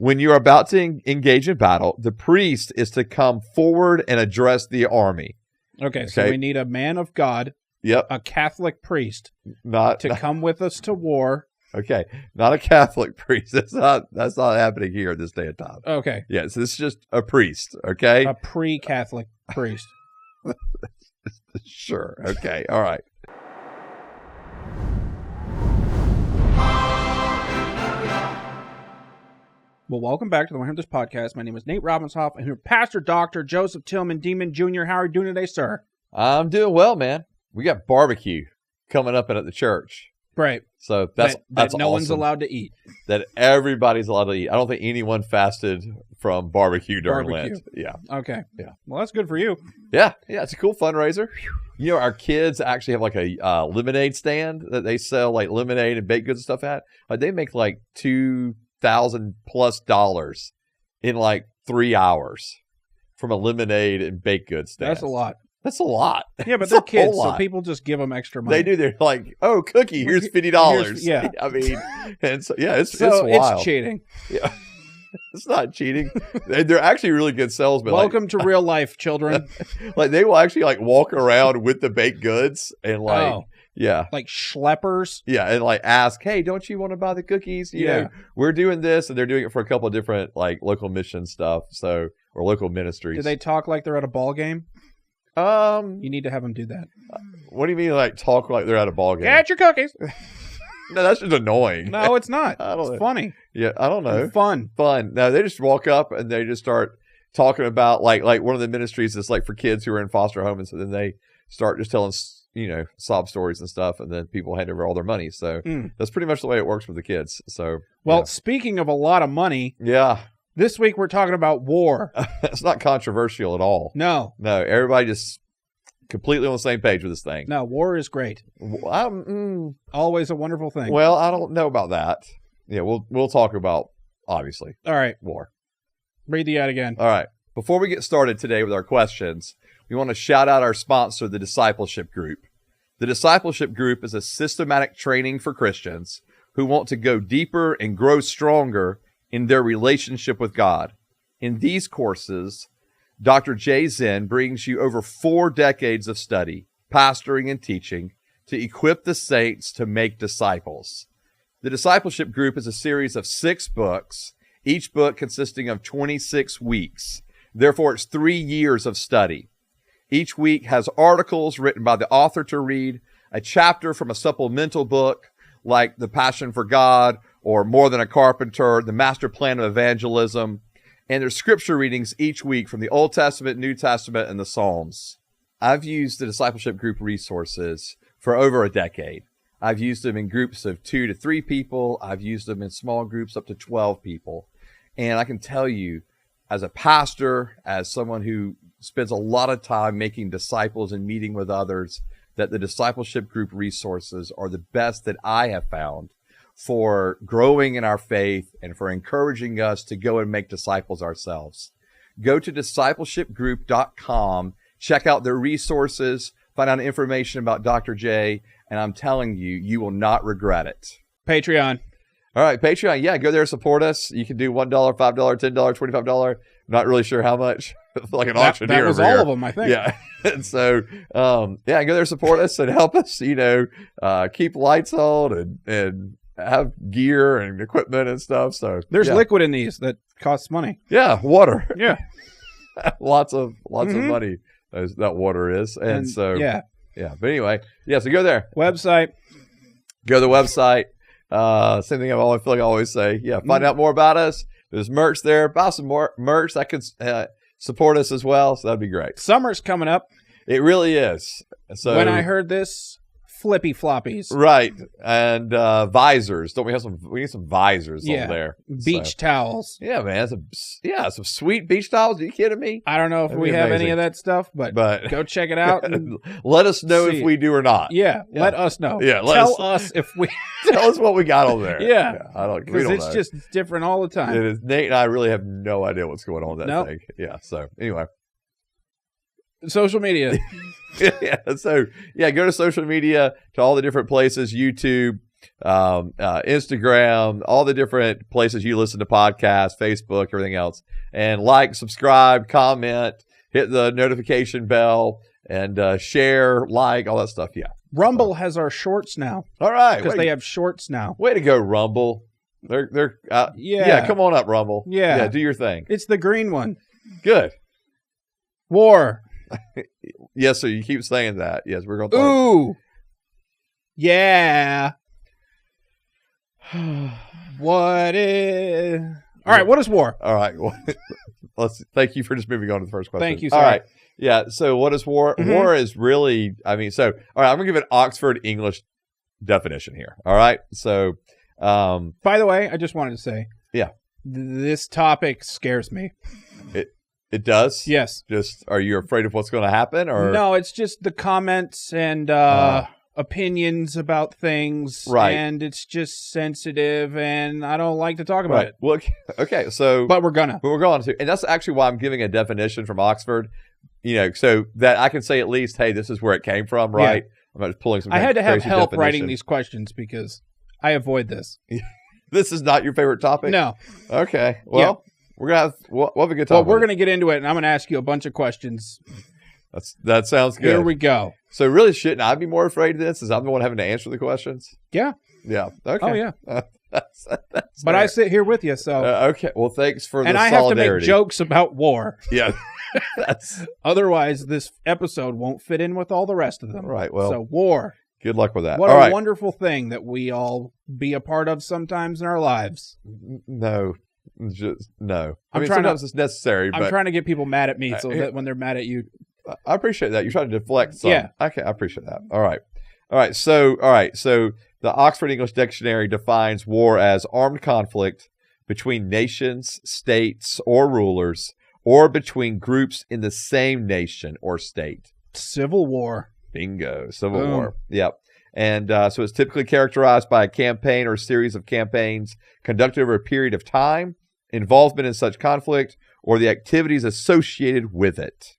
When you're about to engage in battle, the priest is to come forward and address the army. Okay, so we need a man of God, a Catholic priest, to come with us to war. Okay, not a Catholic priest. That's not happening here at this day and time. Okay. Yeah, so this is just a priest, okay? A pre-Catholic priest. Sure. Okay. All right. Well, welcome back to the One This Podcast. My name is Nate Robinshoff, and here Pastor Dr. Joseph Tillman, Demon Jr. How are you doing today, sir? I'm doing well, man. We got barbecue coming up at the church. Right. So that's no awesome. One's allowed to eat. That everybody's allowed to eat. I don't think anyone fasted from barbecue during Lent. Yeah. Okay. Yeah. Well, that's good for you. Yeah. Yeah. It's a cool fundraiser. You know, our kids actually have like a lemonade stand that they sell like lemonade and baked goods and stuff at. They make like $2,000+ in like 3 hours from a lemonade and baked goods stand. That's a lot. That's a lot. Yeah, but they're kids, so people just give them extra money. They do. They're like, oh, cookie, here's $50. Yeah. I mean, and so, yeah, it's wild. It's cheating. Yeah. It's not cheating. They're actually really good salesmen. Welcome to real life, children. Like, they will actually, like, walk around with the baked goods and, like, yeah. Like schleppers. Yeah, and, like, ask, hey, don't you want to buy the cookies? You know, we're doing this, and they're doing it for a couple of different, like, local mission stuff, or local ministries. Do they talk like they're at a ball game? You need to have them do that. What do you mean, like, talk like they're at a ball game? Get your cookies. No, that's just annoying. No, it's not. It's funny. Yeah, I don't know. It's fun. No, they just walk up and they just start talking about like one of the ministries is like for kids who are in foster home, and so then they start just telling sob stories and stuff, and then people hand over all their money. So that's pretty much the way it works with the kids. So speaking of a lot of money, this week we're talking about war. It's not controversial at all. No, everybody just completely on the same page with this thing. No, war is great. Always a wonderful thing. Well, I don't know about that. Yeah, we'll talk about, obviously. All right. War. Read the ad again. All right. Before we get started today with our questions, we want to shout out our sponsor, the Discipleship Group. The Discipleship Group is a systematic training for Christians who want to go deeper and grow stronger in their relationship with God. In these courses, Dr. Jay Zen brings you over 4 decades of study, pastoring, and teaching to equip the saints to make disciples. The Discipleship Group is a series of 6 books, each book consisting of 26 weeks. Therefore, it's 3 years of study. Each week has articles written by the author to read, a chapter from a supplemental book like The Passion for God or More Than a Carpenter, The Master Plan of Evangelism, and there's scripture readings each week from the Old Testament, New Testament, and the Psalms. I've used the Discipleship Group resources for over a decade. I've used them in groups of 2 to 3 people. I've used them in small groups up to 12 people. And I can tell you, as a pastor, as someone who spends a lot of time making disciples and meeting with others, that the Discipleship Group resources are the best that I have found for growing in our faith and for encouraging us to go and make disciples ourselves. Go to discipleshipgroup.com, check out their resources, find out information about Dr. J, and I'm telling you, you will not regret it. Patreon. All right, Patreon. Yeah, go there, support us. You can do $1, $5, $10, $25. Not really sure how much. Like an auctioneer. That was all of them, I think. Yeah. And so, go there, support us, and help us, keep lights on and have gear and equipment and stuff. So there's liquid in these that costs money. Yeah, water. Yeah. lots of money that water is. And so, yeah. But anyway, so go there. Website. Go to the website. Same thing I feel like I always say. Yeah, find out more about us. There's merch there. Buy some more merch that could support us as well. So that'd be great. Summer's coming up. It really is. So when I heard this, flippy floppies. Right. And visors. Don't we have some? We need some visors over there. Beach towels. Yeah, man. Some sweet beach towels. Are you kidding me? I don't know if we have any of that stuff, but go check it out. And let us know if we do or not. Yeah, let us know. Yeah, tell us if we. Tell us what we got on there. Yeah. Because it's just different all the time. It is. Nate and I really have no idea what's going on with that thing. Yeah. So anyway. Social media. So go to social media, to all the different places, YouTube, Instagram, all the different places you listen to podcasts, Facebook, everything else. And like, subscribe, comment, hit the notification bell, and share, like, all that stuff. Yeah. Rumble has our shorts now. All right. Because they have shorts now. Way to go, Rumble. They're yeah, come on up, Rumble. Yeah, do your thing. It's the green one. Good. War. Yes, so you keep saying that. Yes, we're going to talk. Ooh. Yeah. What is... All right, what is war? All right. Well, thank you for just moving on to the first question. Thank you, All right. Yeah, so what is war? Mm-hmm. War is really, all right, I'm going to give an Oxford English definition here. All right? So... by the way, I just wanted to say, yeah, this topic scares me. It does? Yes. Just, are you afraid of what's going to happen, or no? It's just the comments and opinions about things, right? And it's just sensitive, and I don't like to talk about it. Well, okay, so but we're going to, and that's actually why I'm giving a definition from Oxford, so that I can say at least, hey, this is where it came from, right? Yeah. I'm not just pulling some. I had to have help writing these questions because I avoid this. This is not your favorite topic? No. Okay. Well, we're gonna we'll have a good time. Well, we're gonna get into it, and I'm gonna ask you a bunch of questions. That sounds good. Here we go. So really, shouldn't I be more afraid of this? Is I'm the one having to answer the questions? Yeah. Yeah. Okay. Oh yeah. That's but I sit here with you, so okay. Well, thanks for the solidarity. And I have to make jokes about war. Yeah. Otherwise, this episode won't fit in with all the rest of them. Right. Well. So war. Good luck with that. What a wonderful thing that we all be a part of sometimes in our lives. No. Just no. I mean, sometimes it's necessary. I'm trying to get people mad at me so that when they're mad at you. I appreciate that. You're trying to deflect some. Yeah. Okay, I appreciate that. All right. So the Oxford English Dictionary defines war as armed conflict between nations, states, or rulers, or between groups in the same nation or state. Civil war. Bingo. Civil war. Yep. And so it's typically characterized by a campaign or a series of campaigns conducted over a period of time, involvement in such conflict, or the activities associated with it.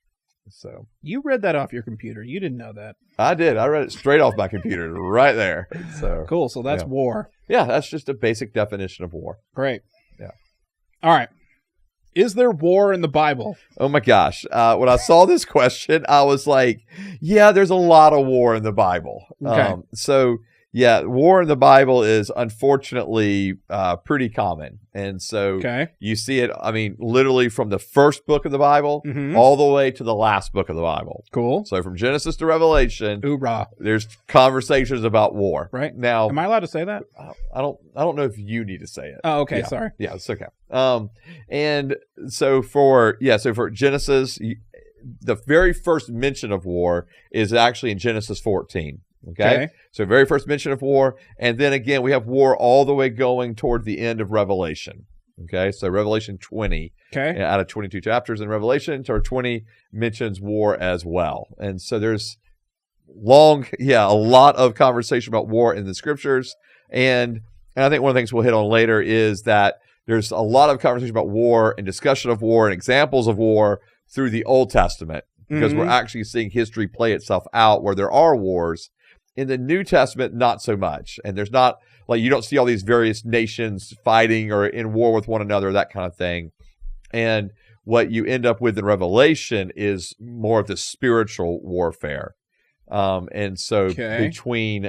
So you read that off your computer. You didn't know that. I did. I read it straight off my computer right there. So cool. So that's war. Yeah, that's just a basic definition of war. Great. Yeah. All right. Is there war in the Bible? Oh my gosh. When I saw this question, I was like, yeah, there's a lot of war in the Bible. Okay. So yeah, war in the Bible is unfortunately pretty common. And so you see it, I mean, literally from the first book of the Bible all the way to the last book of the Bible. Cool. So from Genesis to Revelation, hoorah, there's conversations about war. Right. Now, am I allowed to say that? I don't know if you need to say it. Oh, okay. Yeah. Sorry. Yeah, it's okay. And so for Genesis, the very first mention of war is actually in Genesis 14. Okay. So very first mention of war. And then again, we have war all the way going toward the end of Revelation. Okay. So Revelation 20. Okay. Out of 22 chapters in Revelation, or 20 mentions war as well. And so there's a lot of conversation about war in the scriptures. And I think one of the things we'll hit on later is that there's a lot of conversation about war and discussion of war and examples of war through the Old Testament, because we're actually seeing history play itself out where there are wars. In the New Testament, not so much. And there's not, like, you don't see all these various nations fighting or in war with one another, that kind of thing. And what you end up with in Revelation is more of the spiritual warfare. And so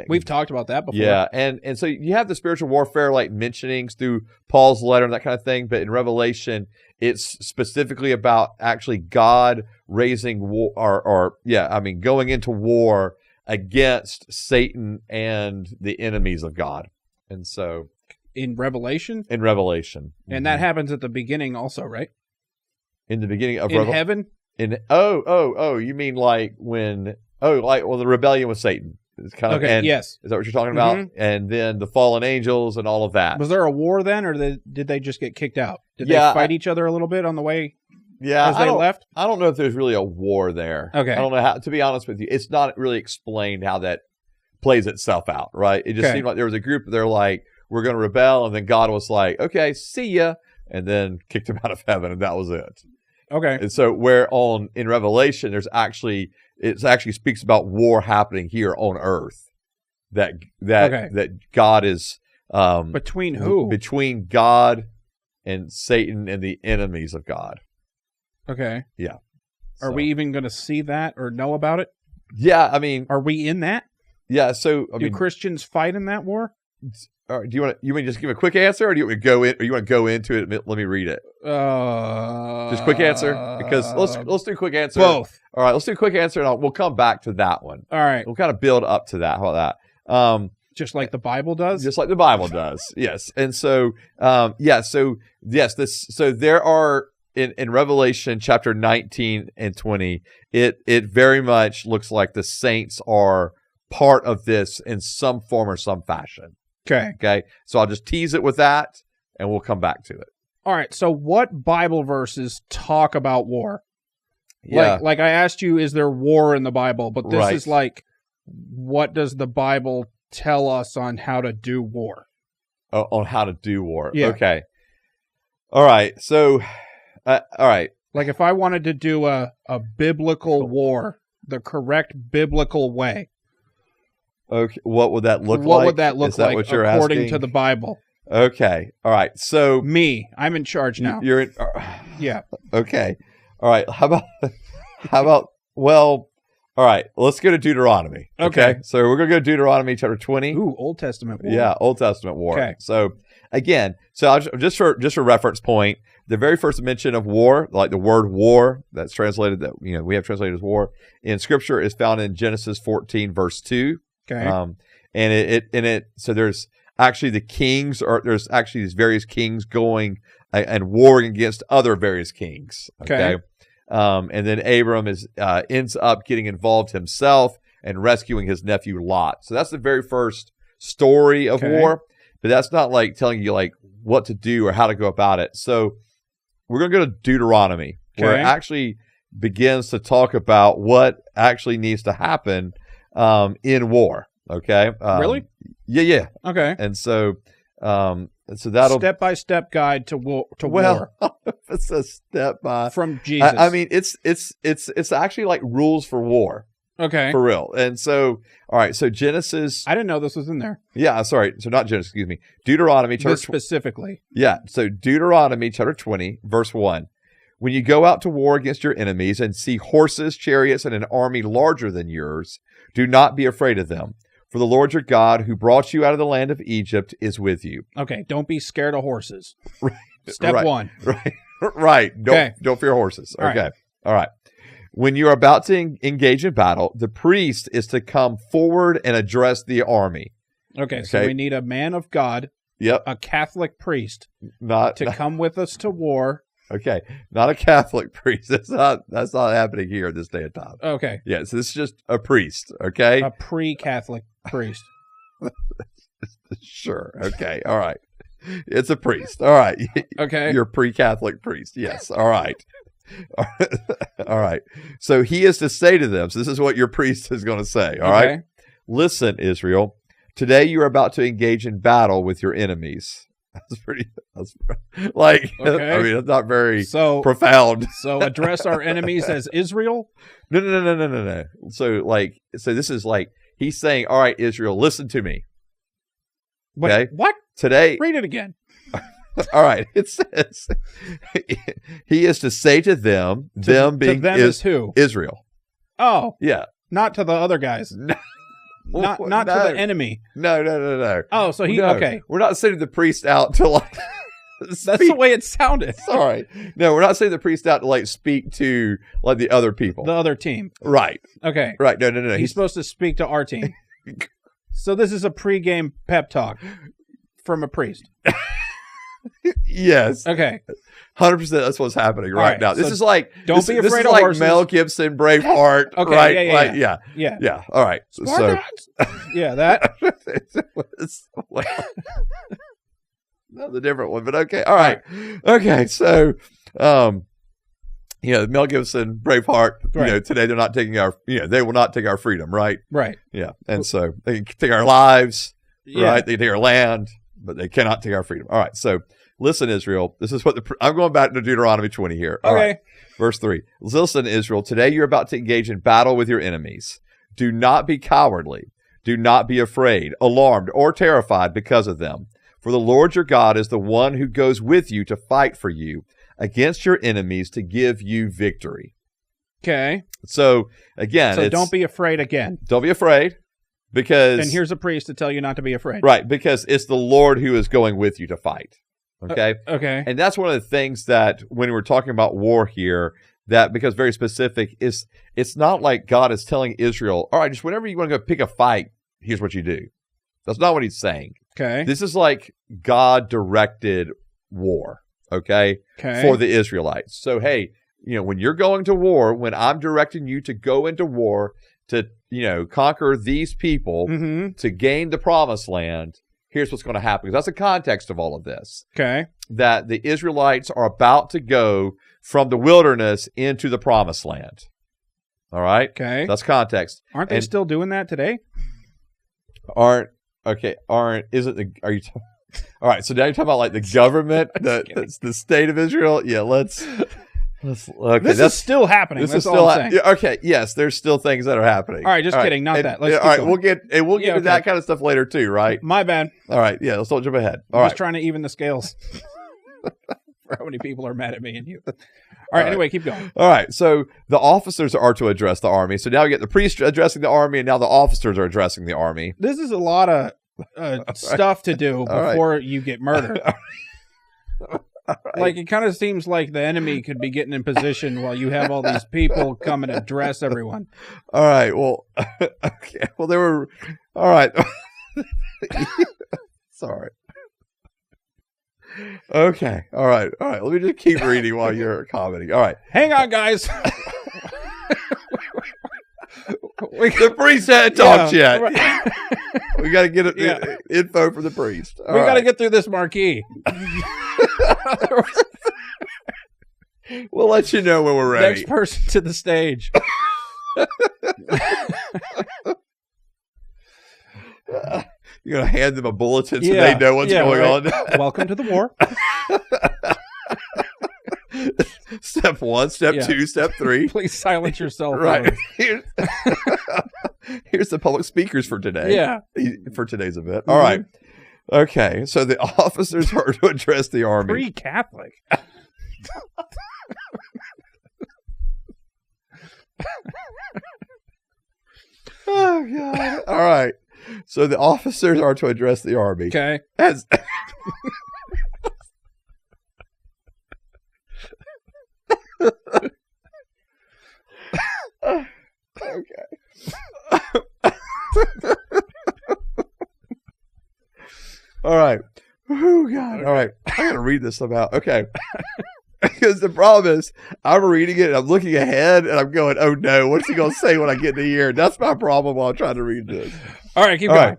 we've talked about that before. Yeah. And so you have the spiritual warfare, like mentionings through Paul's letter and that kind of thing. But in Revelation, it's specifically about actually God raising war going into war against Satan and the enemies of God. And so in Revelation? And that happens at the beginning also, right? In the beginning of heaven? You mean like when the rebellion with Satan. It's kind of yes. Is that what you're talking about? And then the fallen angels and all of that. Was there a war then, or did they just get kicked out? Did they fight each other a little bit on the way? Yeah, as they left? I don't know if there's really a war there. Okay. I don't know how, to be honest with you, it's not really explained how that plays itself out, right? It just seemed like there was a group, they're like, we're going to rebel, and then God was like, okay, see ya, and then kicked him out of heaven, and that was it. Okay. And so in Revelation, it actually speaks about war happening here on earth. that Okay. that God is Between who? between God and Satan and the enemies of God. Okay. Yeah. Are So- we even going to see that or know about it? Yeah, I mean, Are we in that? yeah. So I Do mean, Christians fight in that war? all right, do you want to just give a quick answer, or do you want me to go in, or you want to go into it? And let me read it. Just Just quick answer, because let's do quick answer. both. All right, let's do a quick answer, and we'll come back to that one. All right. We'll kind of build up to that. How about that? Just like the Bible does? Just like the Bible does. Yes. And so, so there are in Revelation chapter 19 and 20, it very much looks like the saints are part of this in some form or some fashion. Okay. Okay. So I'll just tease it with that and we'll come back to it. All right. So what Bible verses talk about war? Yeah. Like I asked you, is there war in the Bible? But this Right. is like, what does the Bible tell us on how to do war? On how to do war. Yeah. Okay. All right. So, all right. Like if I wanted to do a biblical war, the correct biblical way, Okay. What would that look like? what would that look Is that like what you're according asking? to the Bible? Okay. All right. So Me, I'm in charge now. you're in, Yeah. okay. All right. How about, well, all right. Let's go to Deuteronomy. Okay. So we're going to go to Deuteronomy chapter 20. Ooh, Old Testament war. Yeah. Old Testament war. Okay. So again, just for reference point, the very first mention of war, like the word war that's translated that, we have translated as war in scripture, is found in Genesis 14 verse 2. Okay. So there's actually the kings, or there's actually these various kings going and warring against other various kings. Okay. And then Abram ends up getting involved himself and rescuing his nephew Lot. So that's the very first story of Okay. war, but that's not like telling you like what to do or how to go about it. So we're going to go to Deuteronomy, where it Okay. actually begins to talk about what actually needs to happen in war. Okay. Really? Yeah. Okay. And so that'll Step-by-step guide to war. it's a step by. From Jesus. I mean, it's actually like rules for war, okay. for real. And so, all right. So Genesis. I didn't know this was in there. Yeah. Sorry. So not Genesis. Excuse me. Deuteronomy chapter. This specifically. Yeah. So Deuteronomy chapter 20, verse 1. When you go out to war against your enemies and see horses, chariots, and an army larger than yours, do not be afraid of them. For the Lord your God, who brought you out of the land of Egypt, is with you. Okay. Don't be scared of horses. Right. Step Right. one. Right. Right. Okay. Don't fear horses. All right. Okay. All right. When you're about to engage in battle, the priest is to come forward and address the army. Okay. So Okay. we need a man of God, Yep. a Catholic priest, Not to come with us to war. okay. Not a Catholic priest. That's not happening here at this day and time. Okay. Yeah. So this is just a priest. Okay. A pre-Catholic priest. Sure. Okay. All right. It's a priest. All right. Okay. You're a pre-Catholic priest. Yes. All right. All right. So he is to say to them, so this is what your priest is going to say. All right. Okay. Listen, Israel, today you are about to engage in battle with your enemies. That's like, Okay. I mean, it's not very So profound. so address our enemies as Israel. No. So this is like, he's saying, all right, Israel, listen to me. Wait, Okay. what? Today, Read it again. all right, it says, he is to say to them, them being to them is who? Israel. Oh, Yeah. not to the other guys. No. Not to No. the enemy. No. Oh, so he No. okay. We're not sending the priest out to like That's the way it sounded. Sorry. No, we're not sending the priest out to like speak to like the other people. The other team. Right. Okay. Right. No. He's supposed to speak to our team. So this is a pregame pep talk from a priest. Yes. Okay. 100%. That's what's happening right right, now. This so is like don't be this afraid is of like horses. Mel Gibson, Braveheart. Okay, Right. yeah. Like, yeah. Yeah. All right. Spartans. Yeah, that. Well, that's a different one, but okay. All right. Okay. So, Mel Gibson, Braveheart, Right. today they're not taking our, they will not take our freedom, right? Right. Yeah. And so they can take our lives, Yeah. right? They can take our land, but they cannot take our freedom. All right. So listen, Israel, this is what I'm going back to Deuteronomy 20 here. All Okay. right. Verse 3. Listen, Israel, today you're about to engage in battle with your enemies. Do not be cowardly. Do not be afraid, alarmed, or terrified because of them. For the Lord your God is the one who goes with you to fight for you against your enemies to give you victory. Okay. So, again, So don't be afraid again. Don't be afraid, because... And here's a priest to tell you not to be afraid. Right, because it's the Lord who is going with you to fight. Okay? Okay. And that's one of the things that, when we're talking about war here, that, because very specific, is it's not like God is telling Israel, all right, just whenever you want to go pick a fight, here's what you do. That's not what he's saying. Okay. This is like God-directed war, okay, for the Israelites. So, hey, when you're going to war, when I'm directing you to go into war to, conquer these people to gain the promised land, here's what's going to happen. Because that's the context of all of this. Okay. That the Israelites are about to go from the wilderness into the promised land. All right? Okay. That's context. Aren't they still doing that today? Are you all right, so now you're talking about like the government, the state of Israel? Yeah, let's okay. This is still happening. That's all I'm saying. Okay, yes, there's still things that are happening. All right, just kidding, not that. Let's all right, we'll get to that kind of stuff later too, right? My bad. All right, yeah, let's don't jump ahead. I'm just trying to even the scales for how many people are mad at me and you. All right, anyway, keep going. All right, so the officers are to address the army. So now we get the priest addressing the army, and now the officers are addressing the army. This is a lot of stuff to do before you get murdered. Like, it kind of seems like the enemy could be getting in position while you have all these people come and address everyone. All right, well, okay. Well, they were, all right. Sorry. Okay, all right. Let me just keep reading while you're commenting. All right. Hang on, guys. The priest hadn't talked yet. We got to get info from the priest. We got to get through this marquee. We'll let you know when we're ready. Next person to the stage. You're going to hand them a bulletin so they know what's going on. Welcome to the war. Step 1, step 2, step 3. Please silence yourself. Right. Here's the public speakers for today. Yeah. For today's event. All right. Okay. So the officers are to address the army. Pre-Catholic. Oh, God. All right. So the officers are to address the army. Okay. As okay. All right. Oh, God. All right. I got to read this somehow. Okay. Because the problem is, I'm reading it and I'm looking ahead and I'm going, oh no, what's he going to say when I get to here? That's my problem while I'm trying to read this. All right, keep going.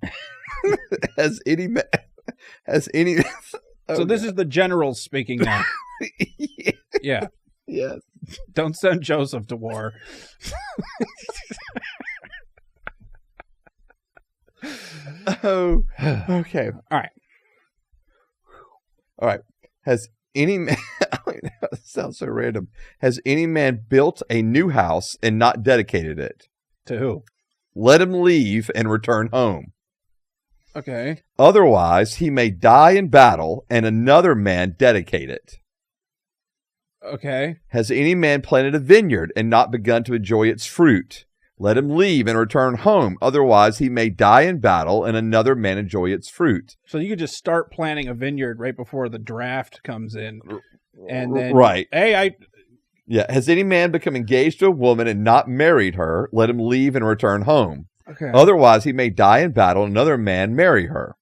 Right. Has any... So this is the generals speaking now. Yeah. Yes. Don't send Joseph to war. Oh, okay. All right. All right. Has any man... That sounds so random. Has any man built a new house and not dedicated it? To who? Let him leave and return home. Okay. Otherwise, he may die in battle and another man dedicate it. Okay. Has any man planted a vineyard and not begun to enjoy its fruit? Let him leave and return home. Otherwise, he may die in battle and another man enjoy its fruit. So you could just start planting a vineyard right before the draft comes in. And then, right. Hey, Yeah. Has any man become engaged to a woman and not married her? Let him leave and return home. Okay. Otherwise, he may die in battle and another man marry her.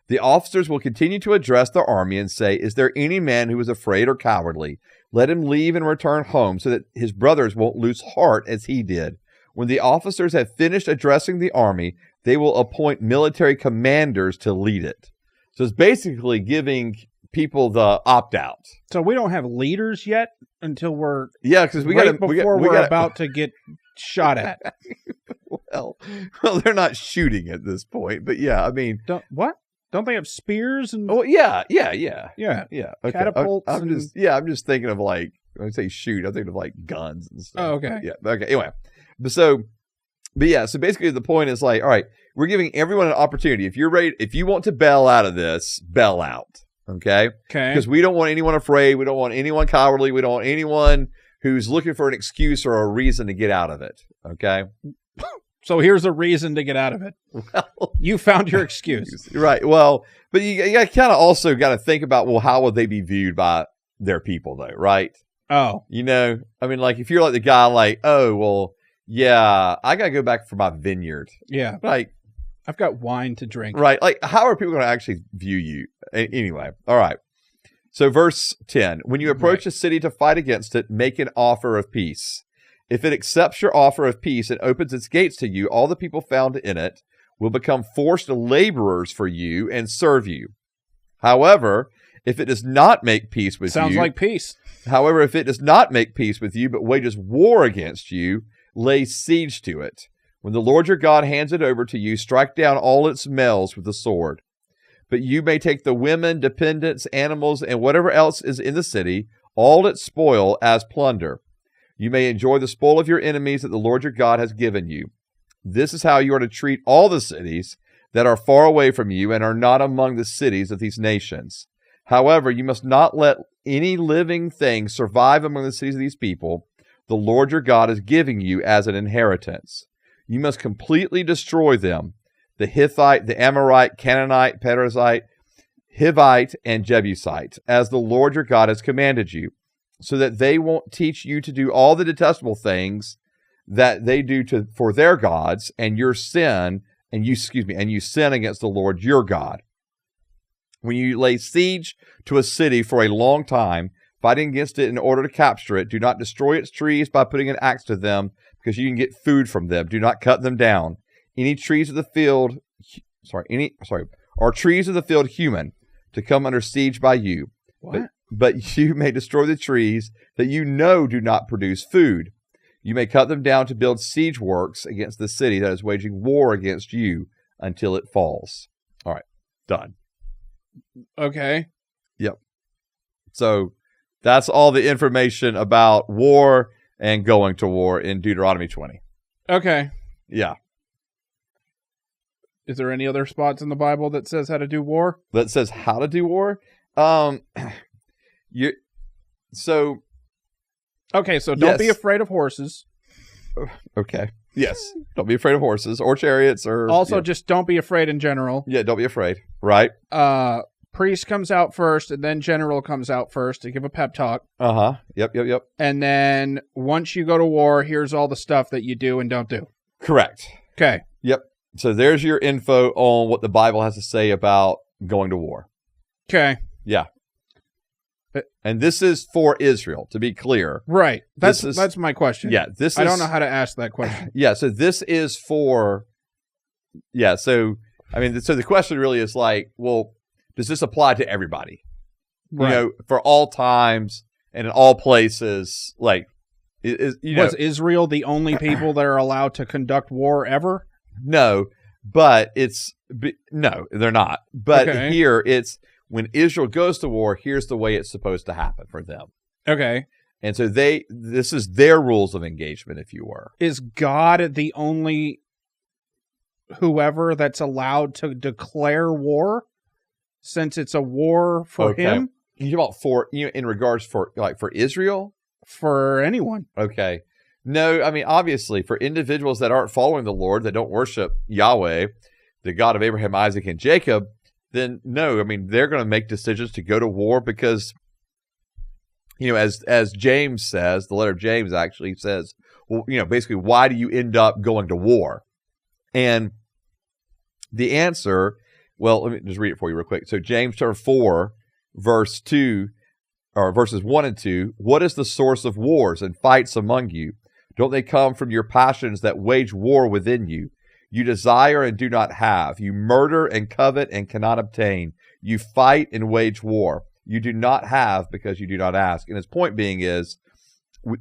The officers will continue to address the army and say, is there any man who is afraid or cowardly? Let him leave and return home so that his brothers won't lose heart as he did. When the officers have finished addressing the army, they will appoint military commanders to lead it. So it's basically giving people the opt-out. So we don't have leaders yet until we're because we're about to get shot at. well, they're not shooting at this point, but yeah, I mean, Don't they have spears and? Oh yeah. Okay. Catapults. I'm just thinking of like when I say shoot, I'm thinking of like guns and stuff. Oh, okay. Yeah. Okay. Anyway, so But yeah, so basically the point is like, all right, we're giving everyone an opportunity. If you're ready, if you want to bail out of this, bail out. Okay? Okay. Because we don't want anyone afraid. We don't want anyone cowardly. We don't want anyone who's looking for an excuse or a reason to get out of it. Okay? So here's a reason to get out of it. Well, You found your excuse. right. Well, but you kind of also got to think about, well, how would they be viewed by their people, though, right? Oh. You know, I mean, like, if you're like the guy, like, oh, well, yeah, I got to go back for my vineyard. Yeah. Like, I've got wine to drink. right. Like, how are people going to actually view you? Anyway, all right. So verse 10, when you approach a city to fight against it, make an offer of peace. If it accepts your offer of peace and opens its gates to you, all the people found in it will become forced laborers for you and serve you. However, if it does not make peace with you... Sounds like peace. However, if it does not make peace with you, but wages war against you, lay siege to it. When the Lord your God hands it over to you, strike down all its males with the sword. But you may take the women, dependents, animals, and whatever else is in the city, all its spoil as plunder. You may enjoy the spoil of your enemies that the Lord your God has given you. This is how you are to treat all the cities that are far away from you and are not among the cities of these nations. However, you must not let any living thing survive among the cities of these people the Lord your God is giving you as an inheritance. You must completely destroy them, the Hittite, the Amorite, Canaanite, Perizzite, Hivite, and Jebusite, as the Lord your God has commanded you, so that they won't teach you to do all the detestable things that they do for their gods, and you sin against the Lord your God. When you lay siege to a city for a long time, fighting against it in order to capture it, do not destroy its trees by putting an axe to them, because you can get food from them. Do not cut them down. Any trees of the field, are trees of the field human to come under siege by you? What? But you may destroy the trees that you know do not produce food. You may cut them down to build siege works against the city that is waging war against you until it falls. All right, done. Okay. Yep. So that's all the information about war and going to war in Deuteronomy 20. Okay. Yeah. Is there any other spots in the Bible that says how to do war? That says how to do war? Okay, so don't be afraid of horses. Okay. Yes. Don't be afraid of horses or chariots or... Also, just don't be afraid in general. Yeah, don't be afraid. Right. Priest comes out first, and then general comes out first to give a pep talk. Uh-huh. Yep. And then once you go to war, here's all the stuff that you do and don't do. Correct. Okay. Yep. So there's your info on what the Bible has to say about going to war. Okay. Yeah. And this is for Israel, to be clear. Right. That's my question. Yeah. I don't know how to ask that question. Yeah. So this is for... Yeah. So, I mean, so the question really is like, well, does this apply to everybody? Right. You know, for all times and in all places, like... Was Israel the only people that are allowed to conduct war ever? No, but no, they're not. But here it's when Israel goes to war, here's the way it's supposed to happen for them. Okay. And so this is their rules of engagement, if you were. Is God the only whoever that's allowed to declare war since it's a war for him? You about in regards for Israel? For anyone. Okay. No, I mean, obviously, for individuals that aren't following the Lord, that don't worship Yahweh, the God of Abraham, Isaac, and Jacob, then no, I mean, they're going to make decisions to go to war because, as James says, the letter of James actually says, well, basically, why do you end up going to war? And the answer, well, let me just read it for you real quick. So James chapter 4, verse 2, or verses 1 and 2, what is the source of wars and fights among you? Don't they come from your passions that wage war within you? You desire and do not have. You murder and covet and cannot obtain. You fight and wage war. You do not have because you do not ask. And his point being is,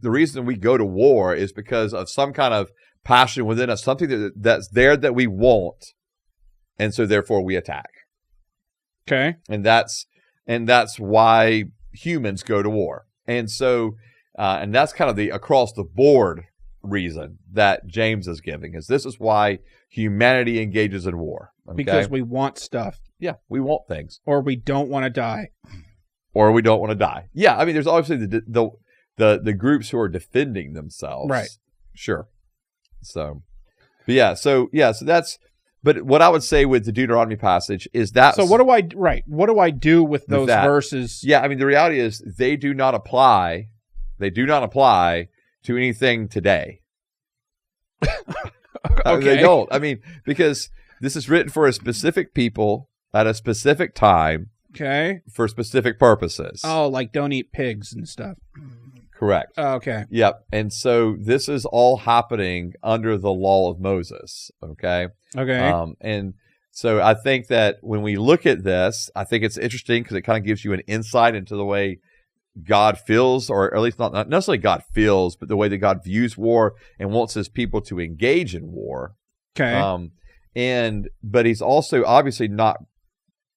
the reason we go to war is because of some kind of passion within us, something that's there that we want. And so therefore we attack. Okay. And that's why humans go to war. And so, and that's kind of the across the board reason that James is giving. This is why humanity engages in war. Okay? Because we want stuff. Yeah, we want things. Or we don't want to die. Or we don't want to die. Yeah, I mean, there's obviously the groups who are defending themselves. Right. Sure. So that's. But what I would say with the Deuteronomy passage is that. So what do I do with those verses? Yeah, I mean, the reality is they do not apply. They do not apply to anything today. Okay. They don't. I mean, because this is written for a specific people at a specific time. Okay. For specific purposes. Oh, like don't eat pigs and stuff. Correct. Oh, okay. Yep. And so this is all happening under the law of Moses. Okay. Okay. And so I think that when we look at this, I think it's interesting because it kind of gives you an insight into the way God feels, or at least not necessarily God feels, but the way that God views war and wants his people to engage in war. Okay. But he's also obviously not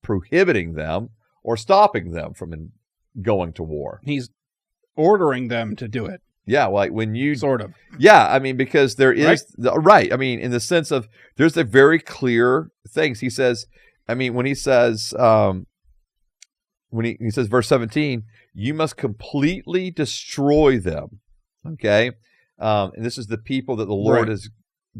prohibiting them or stopping them from going to war. He's ordering them to do it. Yeah, like when you sort of. Yeah, I mean, because there is right. I mean, in the sense of there's a very clear things. He says, I mean, when he says when he says verse 17, you must completely destroy them. Okay? And this is the people that the Lord is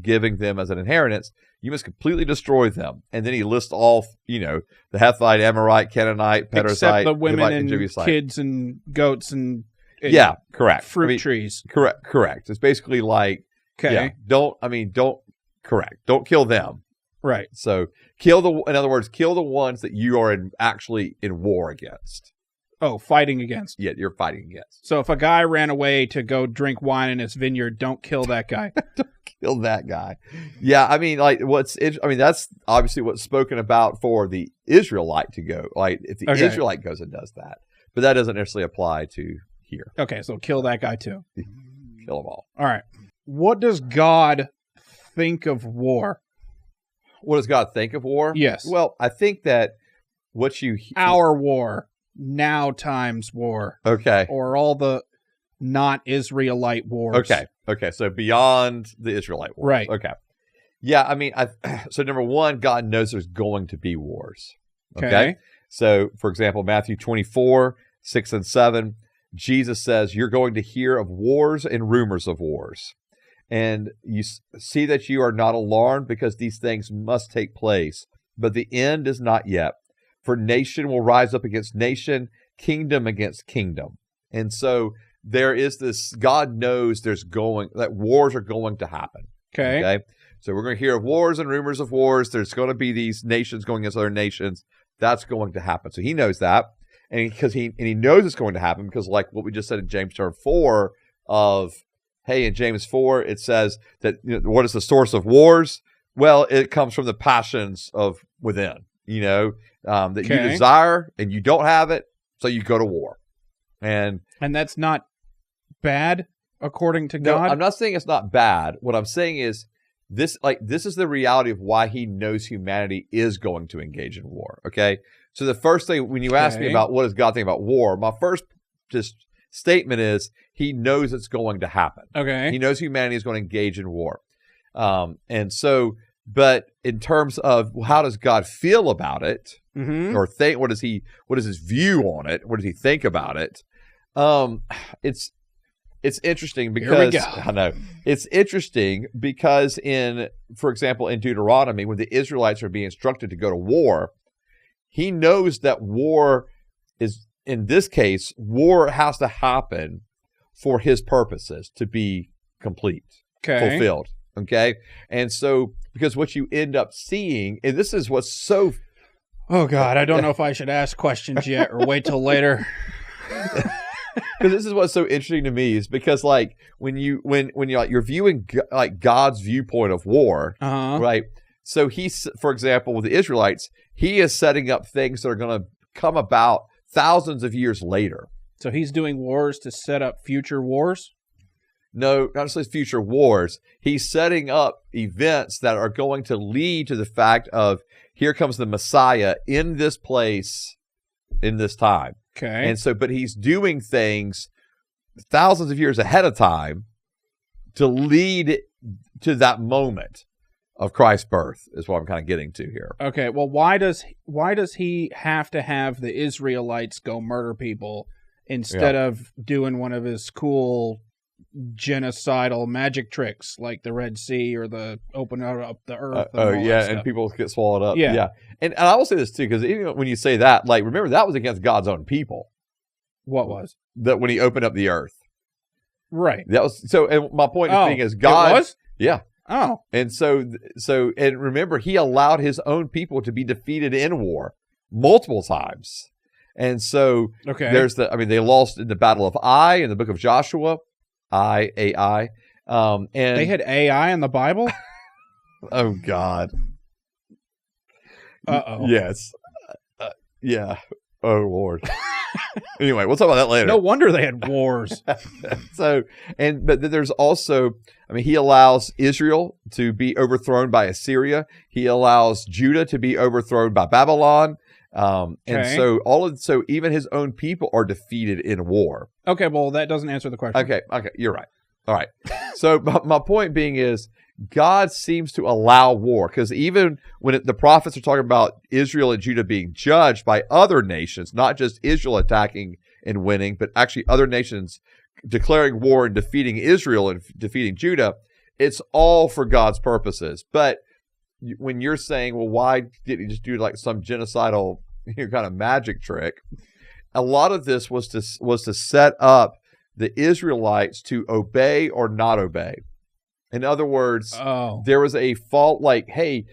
giving them as an inheritance. You must completely destroy them. And then he lists all, the Hethite, Amorite, Canaanite, Perizzite, except the women Hivite, and Jebusite. Kids and goats and correct. Fruit trees. Correct. It's basically like, don't kill them. Right. So in other words, kill the ones that you are actually in war against. Oh, fighting against. Yeah, you're fighting against. So if a guy ran away to go drink wine in his vineyard, don't kill that guy. Don't kill that guy. Yeah, I mean, that's obviously what's spoken about for the Israelite to go. Like, if the Israelite goes and does that. But that doesn't necessarily apply to here. Okay, so kill that guy too. Kill them all. All right. What does God think of war? What does God think of war? Yes. Well, I think that our war, now times war. Okay. Or all the not Israelite wars. Okay. So beyond the Israelite wars. Right. Okay. Yeah, I mean, so number one, God knows there's going to be wars. Okay. So, for example, Matthew 24, 6 and 7, Jesus says, you're going to hear of wars and rumors of wars. And you see that you are not alarmed because these things must take place. But the end is not yet. For nation will rise up against nation, kingdom against kingdom. And so there is this, God knows that wars are going to happen. Okay. So we're going to hear of wars and rumors of wars. There's going to be these nations going against other nations. That's going to happen. So he knows that. And he knows it's going to happen because, like what we just said in James 4 of, hey, in James 4, it says that what is the source of wars? Well, it comes from the passions of within, that you desire and you don't have it, so you go to war. And that's not bad, according to no, God? I'm not saying it's not bad. What I'm saying is this is the reality of why he knows humanity is going to engage in war, okay? So the first thing, when you ask me about what does God think about war, my first just statement is he knows it's going to happen. Okay. He knows humanity is going to engage in war. And so, but in terms of how does God feel about it, or think, what is his view on it? What does he think about it? It's interesting because I know it's interesting because for example, in Deuteronomy, when the Israelites are being instructed to go to war, he knows that war is, in this case, war has to happen for his purposes to be complete, fulfilled. Okay. And so, because what you end up seeing, and this is what's so. Oh God, I don't know if I should ask questions yet or wait till later. Because this is what's so interesting to me is because, like, when you're viewing like God's viewpoint of war, right? So for example, with the Israelites, he is setting up things that are going to come about thousands of years later. So he's doing wars to set up future wars? No, not necessarily future wars. He's setting up events that are going to lead to the fact of here comes the Messiah in this place in this time. Okay. And so, but he's doing things thousands of years ahead of time to lead to that moment of Christ's birth is what I'm kind of getting to here. Okay, well, why does he have to have the Israelites go murder people instead of doing one of his cool genocidal magic tricks like the Red Sea or the open up the earth? And people get swallowed up. Yeah. And I will say this too, because even when you say that, like, remember that was against God's own people. What was? That when he opened up the earth. Right. That was so. And my point is being is God. It was? Yeah. Oh. And so and remember, he allowed his own people to be defeated in war multiple times. And so there's they lost in the Battle of Ai in the book of Joshua. Ai. And they had AI in the Bible? Oh God. Uh-oh. Yes. Yeah. Oh Lord. Anyway, we'll talk about that later. No wonder they had wars. But then there's also, he allows Israel to be overthrown by Assyria. He allows Judah to be overthrown by Babylon. And so even his own people are defeated in war. Okay, well, that doesn't answer the question. Okay, you're right. All right. So my point being is God seems to allow war, because even when the prophets are talking about Israel and Judah being judged by other nations, not just Israel attacking and winning, but actually other nations declaring war and defeating Israel and defeating Judah, it's all for God's purposes. But when you're saying, well, why didn't he just do like some genocidal kind of magic trick? A lot of this was to set up the Israelites to obey or not obey. In other words, there was a fault, like, hey,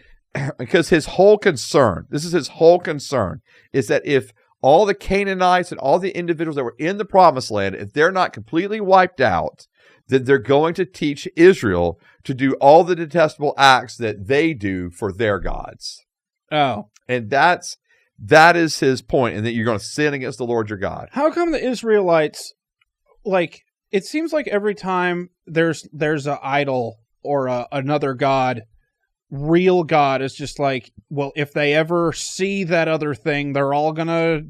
because his whole concern is that if all the Canaanites and all the individuals that were in the promised land, if they're not completely wiped out, then they're going to teach Israel to do all the detestable acts that they do for their gods. Oh. And that is his point, and that you're going to sin against the Lord your God. How come the Israelites, like, it seems like every time there's an idol or another god, real God is just like, well, if they ever see that other thing, they're all gonna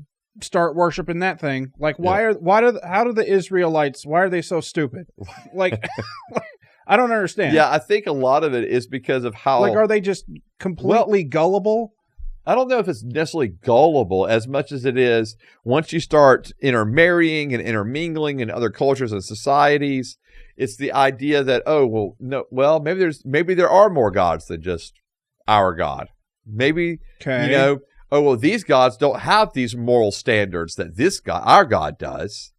start worshiping that thing. Like, how do the Israelites? Why are they so stupid? Like, I don't understand. Yeah, I think a lot of it is because of how. Like, are they just completely gullible? I don't know if it's necessarily gullible as much as it is once you start intermarrying and intermingling in other cultures and societies, it's the idea that, maybe there are more gods than just our God. Maybe, these gods don't have these moral standards that this God, our God, does.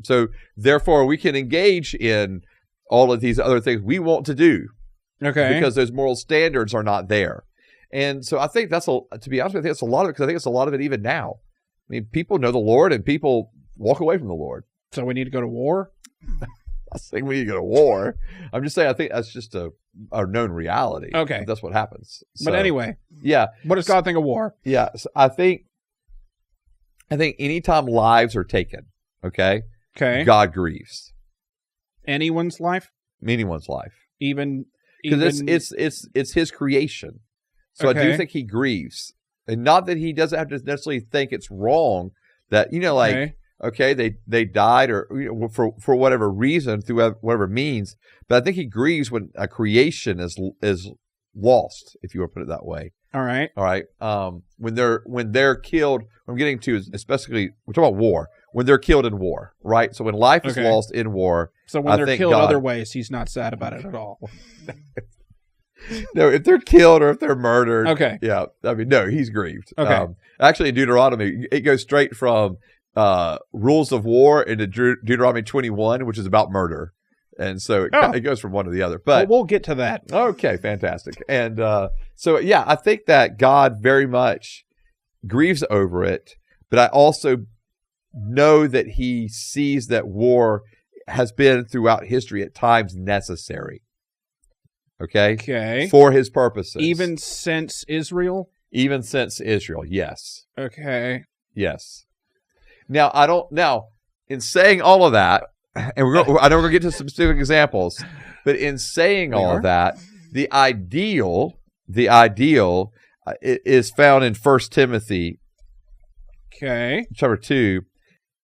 So therefore we can engage in all of these other things we want to do. Okay. Because those moral standards are not there. And so I think to be honest with you, I think it's a lot of it, because I think it's a lot of it even now. I mean, people know the Lord and people walk away from the Lord. So we need to go to war? I think we need to go to war. I'm just saying, I think that's just a known reality. Okay. That's what happens. But anyway. Yeah. What does God think of war? Yeah. So I think anytime lives are taken, okay, God grieves. Anyone's life? Anyone's life. Even because it's his creation. So I do think he grieves, and not that he doesn't have to necessarily think it's wrong that they died or for whatever reason through whatever means. But I think he grieves when a creation is lost, if you want to put it that way. All right. When they're killed, what I'm getting to is especially we're talking about war. When they're killed in war, right? So when life is lost in war, so when they're killed other ways, he's not sad about it at all. No, if they're killed or if they're murdered, yeah, no, he's grieved. Okay. Actually, in Deuteronomy, it goes straight from rules of war into Deuteronomy 21, which is about murder, and so it goes from one to the other. But we'll get to that. Okay, fantastic. And I think that God very much grieves over it, but I also know that He sees that war has been throughout history at times necessary. Okay. For His purposes. Even since Israel? Even since Israel, yes. Okay. Yes. Now, in saying all of that, and I know we're going to get to some specific examples, but in saying all of that, the ideal is found in 1 Timothy chapter 2.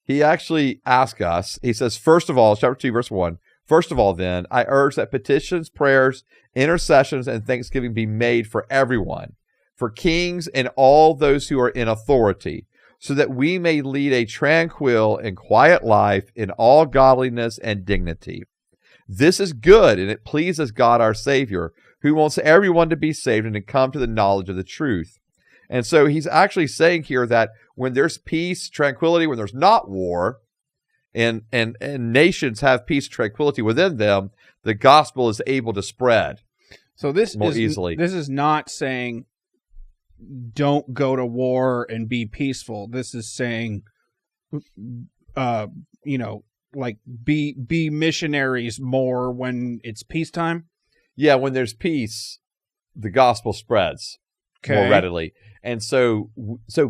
He actually asks us, he says, first of all, chapter 2, verse 1, First of all, then, I urge that petitions, prayers, intercessions, and thanksgiving be made for everyone, for kings and all those who are in authority, so that we may lead a tranquil and quiet life in all godliness and dignity. This is good, and it pleases God our Savior, who wants everyone to be saved and to come to the knowledge of the truth. And so he's actually saying here that when there's peace, tranquility, when there's not war, and nations have peace, tranquility within them, the gospel is able to spread. So this more is easily. This is not saying don't go to war and be peaceful. This is saying, like be missionaries more when it's peacetime. Yeah, when there's peace, the gospel spreads more readily. And so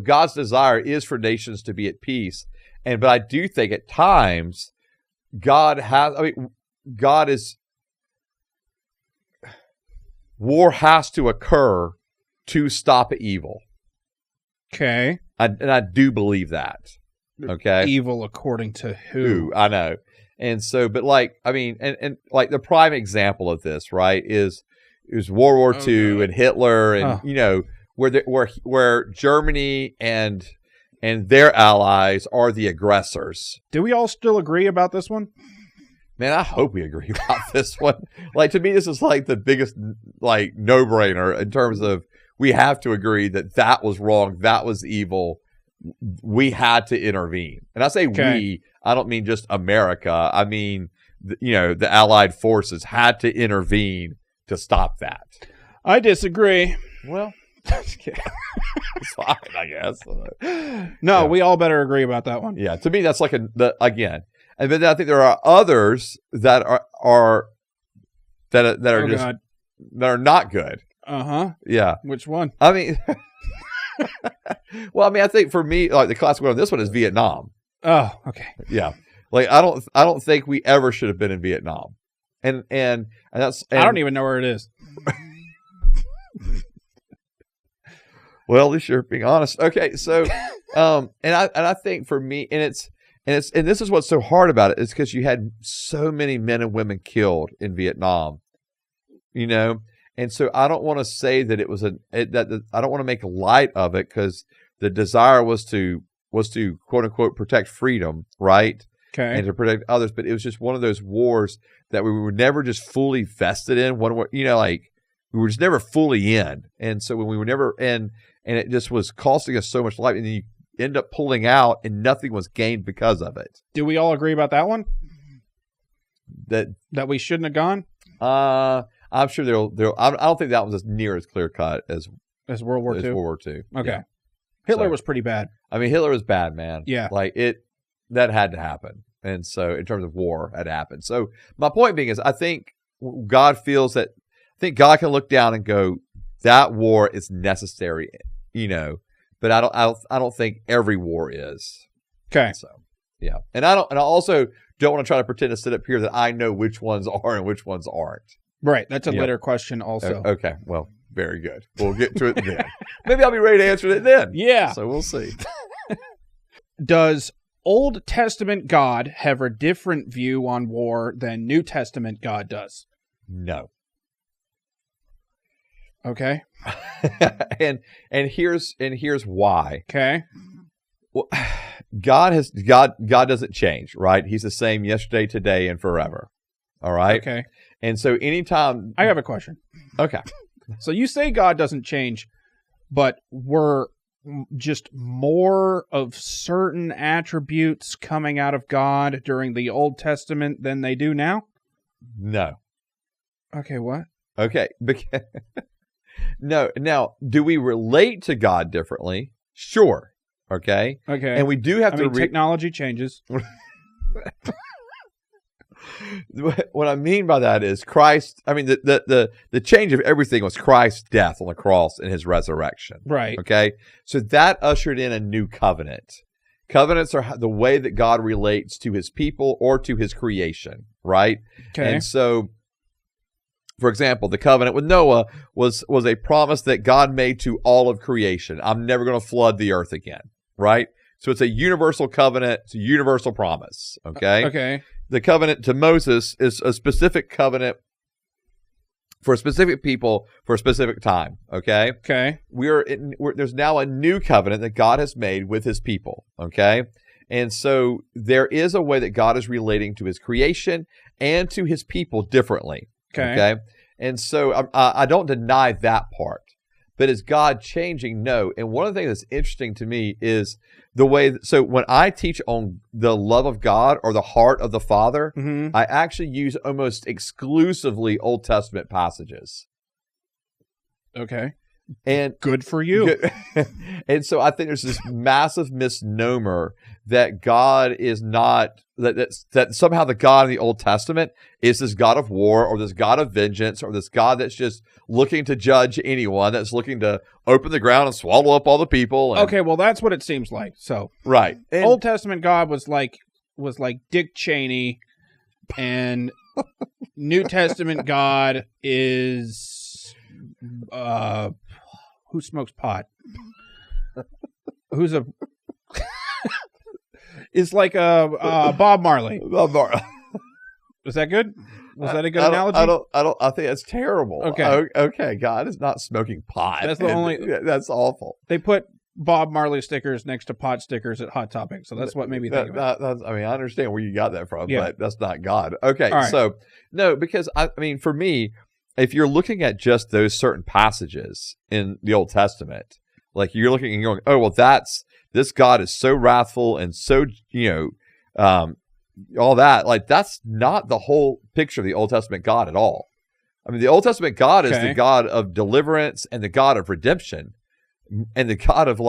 God's desire is for nations to be at peace. But I do think at times war has to occur to stop evil. Okay. I do believe that. Okay. Evil according to who? I know. And so, but like, I mean, and like the prime example of this, right, is World War II and Hitler and, where Germany and their allies are the aggressors. Do we all still agree about this one? Man, I hope we agree about this one. Like, to me, this is like the biggest, like, no-brainer in terms of we have to agree that was wrong, that was evil. We had to intervene. And I say we, I don't mean just America. I mean, the Allied forces had to intervene to stop that. I disagree. Well, it's fine, I guess. No, we all better agree about that one. Yeah, to me, that's like again. And then I think there are others that are not good. Yeah. Which one? I mean, well, I mean, I think for me, like the classic one on this one is Vietnam. Oh, okay. Yeah, like I don't think we ever should have been in Vietnam, and that's. I don't even know where it is. Well, at least you're being honest. Okay, so, and I think for me, and this is what's so hard about it is because you had so many men and women killed in Vietnam, and so I don't want to say that it was I don't want to make light of it because the desire was to quote unquote protect freedom, right? Okay, and to protect others, but it was just one of those wars that we were never just fully vested in. Like we were just never fully in, and so when we were never in. And it just was costing us so much life. And then you end up pulling out and nothing was gained because of it. Do we all agree about that one? That we shouldn't have gone? I'm sure I don't think that was as near as clear cut as World War II. World War II. Okay. Yeah. Hitler was pretty bad. I mean, Hitler was bad, man. Yeah. Like that had to happen. And so in terms of war, it happened. So my point being is I think God feels that God can look down and go, that war is necessary. But I don't think every war is. Okay. So, yeah. And I also don't want to try to pretend to sit up here that I know which ones are and which ones aren't. Right. That's a later question also. Okay. Well, very good. We'll get to it then. Maybe I'll be ready to answer it then. Yeah. So we'll see. Does Old Testament God have a different view on war than New Testament God does? No. Okay. and here's why. Okay. Well, God doesn't change, right? He's the same yesterday, today, and forever. All right. Okay. And so anytime I have a question. Okay. So you say God doesn't change, but were just more of certain attributes coming out of God during the Old Testament than they do now? No. Okay, what? Okay. No. Now, do we relate to God differently? Sure. Okay. Okay. And we do have to technology changes. What I mean by that is Christ. I mean, the change of everything was Christ's death on the cross and his resurrection. Right. Okay. So that ushered in a new covenant. Covenants are the way that God relates to his people or to his creation. Right. Okay. And so, for example, the covenant with Noah was a promise that God made to all of creation. I'm never going to flood the earth again. Right. So it's a universal covenant. It's a universal promise. Okay. Okay. the covenant to Moses is a specific covenant for a specific people for a specific time. Okay. Okay. There's now a new covenant that God has made with his people. Okay. And so there is a way that God is relating to his creation and to his people differently. Okay. And so I don't deny that part. But is God changing? No. And one of the things that's interesting to me is the way. So when I teach on the love of God or the heart of the Father, I actually use almost exclusively Old Testament passages. Okay. And good for you. And so I think there's this massive misnomer that God is not, that somehow the God in the Old Testament is this God of war or this God of vengeance or this God that's just looking to judge anyone, that's looking to open the ground and swallow up all the people. Okay, well, that's what it seems like. So right. And Old Testament God was like Dick Cheney, and New Testament God is who smokes pot? Who's a is like a Bob Marley. Bob Marley. Was that good? Was that a good analogy? I think that's terrible. Okay. God is not smoking pot. That's the only. That's awful. They put Bob Marley stickers next to pot stickers at Hot Topic, so that's what made me think of it. I understand where you got that from, but that's not God. Okay, right. So no, because for me, if you're looking at just those certain passages in the Old Testament, like you're looking and going, oh well, this God is so wrathful and so all that, like that's not the whole picture of the Old Testament God at all. I mean, the Old Testament God is the God of deliverance and the God of redemption and the God of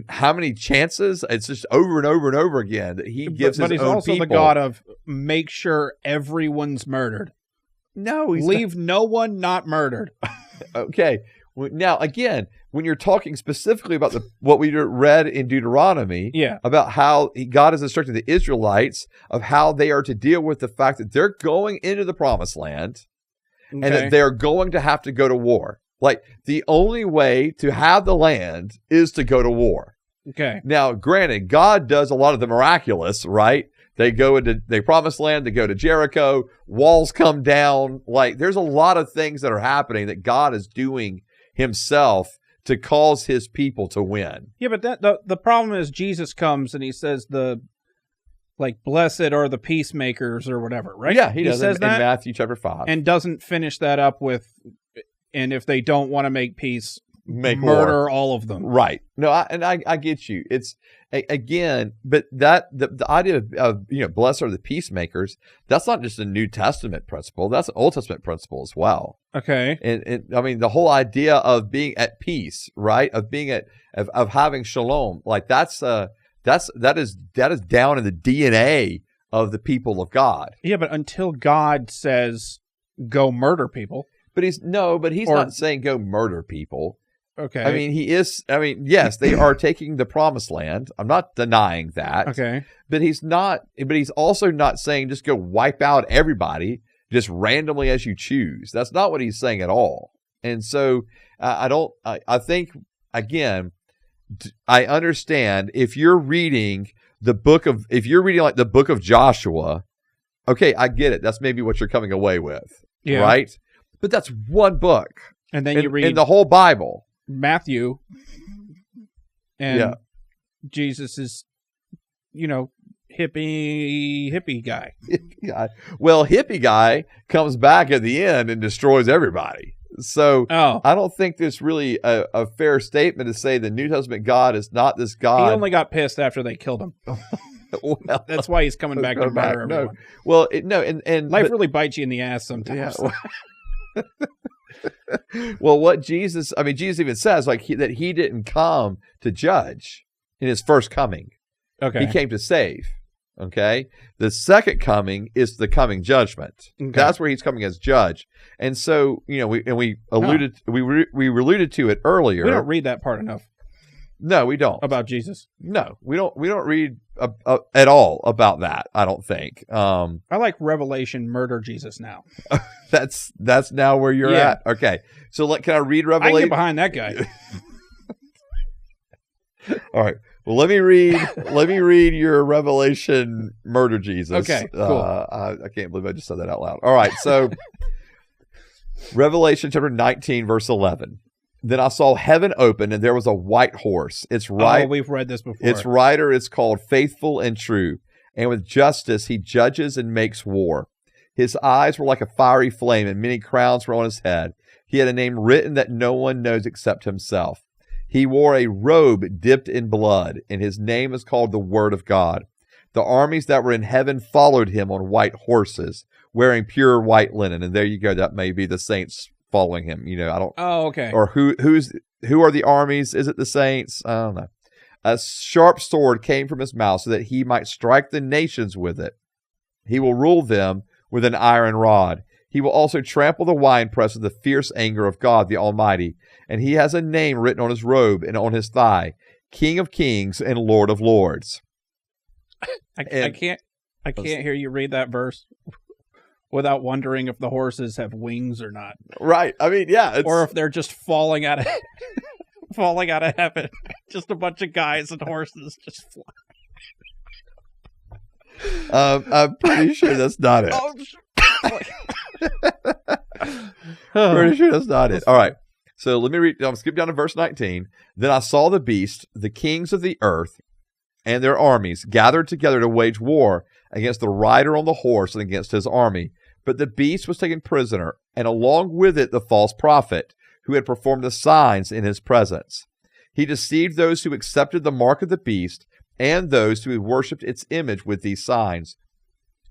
how many chances? It's just over and over and over again that he gives his own people. But he's also the God of make sure everyone's murdered. No, leave no one not murdered. Okay. Now, again, when you're talking specifically about what we read in Deuteronomy, about how God has instructed the Israelites of how they are to deal with the fact that they're going into the promised land and that they're going to have to go to war. Like, the only way to have the land is to go to war. Okay. Now, granted, God does a lot of the miraculous, right? They go into the promised land, they go to Jericho, walls come down. Like, there's a lot of things that are happening that God is doing himself to cause his people to win. Yeah, but the problem is Jesus comes and he says blessed are the peacemakers or whatever, right? Yeah, he does says in that Matthew chapter 5. And doesn't finish that up with, and if they don't want to make peace, murder war. All of them. Right. No, I get you. It's again, but that the idea of blessed are the peacemakers, that's not just a New Testament principle. That's an Old Testament principle as well. Okay. And I mean, the whole idea of being at peace, right? Of being of having shalom, like that is down in the DNA of the people of God. Yeah, but until God says go murder people. But he's not saying go murder people. Okay. I mean, yes, they are taking the promised land. I'm not denying that. Okay. But he's also not saying just go wipe out everybody just randomly as you choose. That's not what he's saying at all. And so I think, again, I understand if you're reading the book of Joshua, okay, I get it. That's maybe what you're coming away with. Yeah. Right? But that's one book. And then you read in the whole Bible. Matthew, and Jesus is, hippie guy. Well, hippie guy comes back at the end and destroys everybody. So I don't think there's really a fair statement to say the New Testament God is not this God. He only got pissed after they killed him. Well, that's why he's coming back to murder everyone. No. Well, and life really bites you in the ass sometimes. Yeah. Well, what Jesus even says that he didn't come to judge in his first coming. Okay. He came to save. Okay. The second coming is the coming judgment. Okay. That's where he's coming as judge. And so, we alluded we alluded to it earlier. We don't read that part enough. No, we don't. About Jesus. No, we don't read at all about that, I don't think. I like Revelation murder Jesus now. That's now where you're at. Okay. So can I read Revelation? I can get behind that guy. All right. Well, let me read your Revelation murder Jesus. Okay, cool. I can't believe I just said that out loud. All right, so Revelation chapter 19, verse 11. Then I saw heaven open, and there was a white horse. We've read this before. Its rider is called Faithful and True, and with justice he judges and makes war. His eyes were like a fiery flame, and many crowns were on his head. He had a name written that no one knows except himself. He wore a robe dipped in blood, and his name is called the Word of God. The armies that were in heaven followed him on white horses, wearing pure white linen. And there you go. That may be the saints following him. You know, I don't. Oh, okay. Or who are the armies? Is it the saints? I don't know. A sharp sword came from his mouth so that he might strike the nations with it. He will rule them with an iron rod. He will also trample the winepress of the fierce anger of God the Almighty. And he has a name written on his robe and on his thigh, King of Kings and Lord of Lords. I can't hear you read that verse without wondering if the horses have wings or not. Right. I mean, yeah. Or if they're just falling out of heaven. Just a bunch of guys and horses just fly. I'm pretty sure that's not it. Pretty sure that's not it. All right. So let me read. I'll skip down to verse 19. Then I saw the beast, the kings of the earth, and their armies gathered together to wage war against the rider on the horse and against his army. But the beast was taken prisoner, and along with it the false prophet, who had performed the signs in his presence. He deceived those who accepted the mark of the beast and those who had worshipped its image with these signs.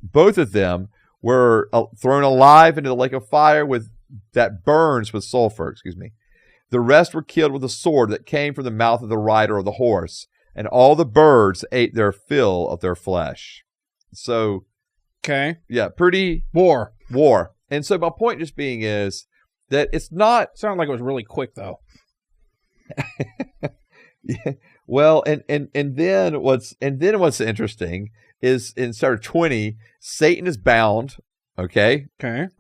Both of them were thrown alive into the lake of fire that burns with sulfur. The rest were killed with a sword that came from the mouth of the rider of the horse, and all the birds ate their fill of their flesh. So, okay, yeah, pretty war. And so my point just being is that it's not. Sounded like it was really quick though. Yeah. Well, and then what's interesting is in chapter 20, Satan is bound, okay,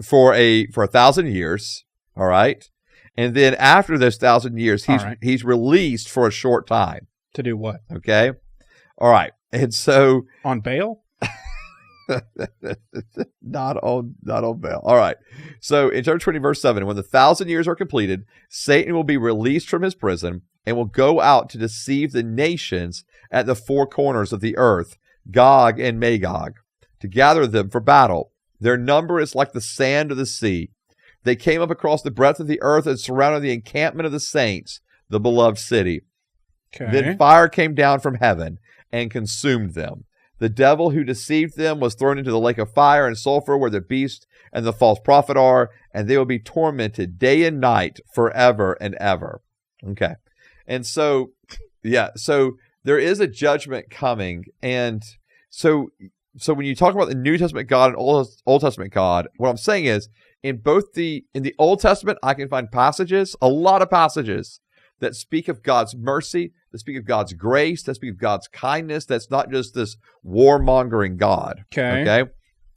for 1,000 years, all right, and then after those 1,000 years, he's released for a short time. To do what? Okay, all right, and so on bail. not on bail. All right. So in chapter 20, verse 7, when the 1,000 years are completed, Satan will be released from his prison and will go out to deceive the nations at the four corners of the earth, Gog and Magog, to gather them for battle. Their number is like the sand of the sea. They came up across the breadth of the earth and surrounded the encampment of the saints, the beloved city. Okay. Then fire came down from heaven and consumed them. The devil who deceived them was thrown into the lake of fire and sulfur where the beast and the false prophet are, and they will be tormented day and night forever and ever. Okay. And so, yeah, so there is a judgment coming. And so when you talk about the New Testament God and Old Testament God, what I'm saying is in the Old Testament, I can find passages, a lot of passages that speak of God's mercy, that speak of God's grace, that speak of God's kindness. That's not just this warmongering God. Okay.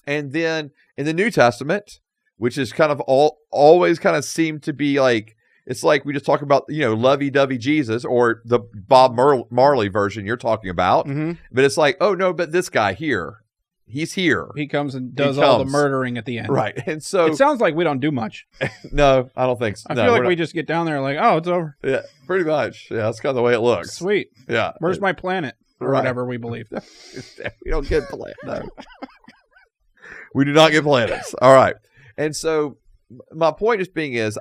And then in the New Testament, which is kind of always kind of seemed to be like, it's like we just talk about, lovey-dovey Jesus, or the Bob Marley version you're talking about. Mm-hmm. But it's like, oh no, but this guy here, he's here. He comes and does all the murdering at the end. Right. And so it sounds like we don't do much. No, I don't think so. I feel like we just get down there like, oh, it's over. Yeah, pretty much. Yeah, that's kind of the way it looks. Sweet. Yeah. Where's my planet? Or whatever we believe. We don't get planets. No. We do not get planets. All right. And so my point just being is,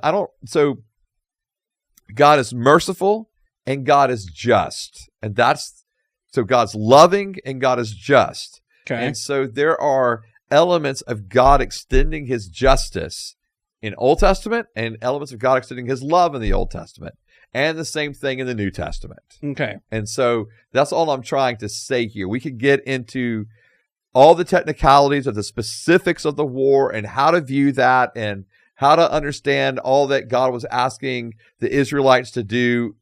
God is merciful and God is just. And so God's loving and God is just. Okay. And so there are elements of God extending his justice in Old Testament and elements of God extending his love in the Old Testament. And the same thing in the New Testament. Okay. And so that's all I'm trying to say here. We could get into all the technicalities of the specifics of the war and how to view that and how to understand all that God was asking the Israelites to do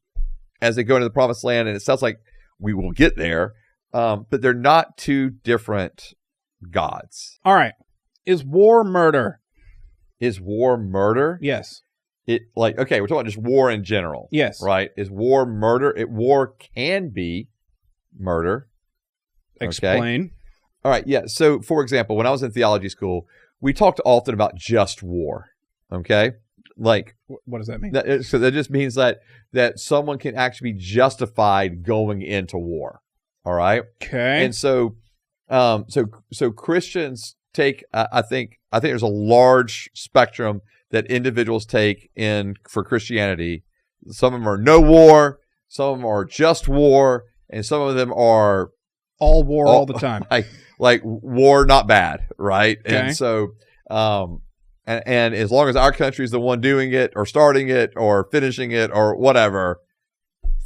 as they go into the Promised Land. And it sounds like we will get there, but they're not two different gods. All right. Is war murder? Is war murder? Yes. We're talking about just war in general. Yes. Right? Is war murder? War can be Murder. Explain. Okay. All right. Yeah. So, for example, when I was in theology school, we talked often about just war. Okay. Like, what does that mean? So that just means that someone can actually be justified going into war. All right. Okay. And so Christians take, I think there's a large spectrum that individuals take in for Christianity. Some of them are no war, some of them are just war, and some of them are all war all the time. Like war not bad, right? Okay. And so and as long as our country is the one doing it or starting it or finishing it or whatever,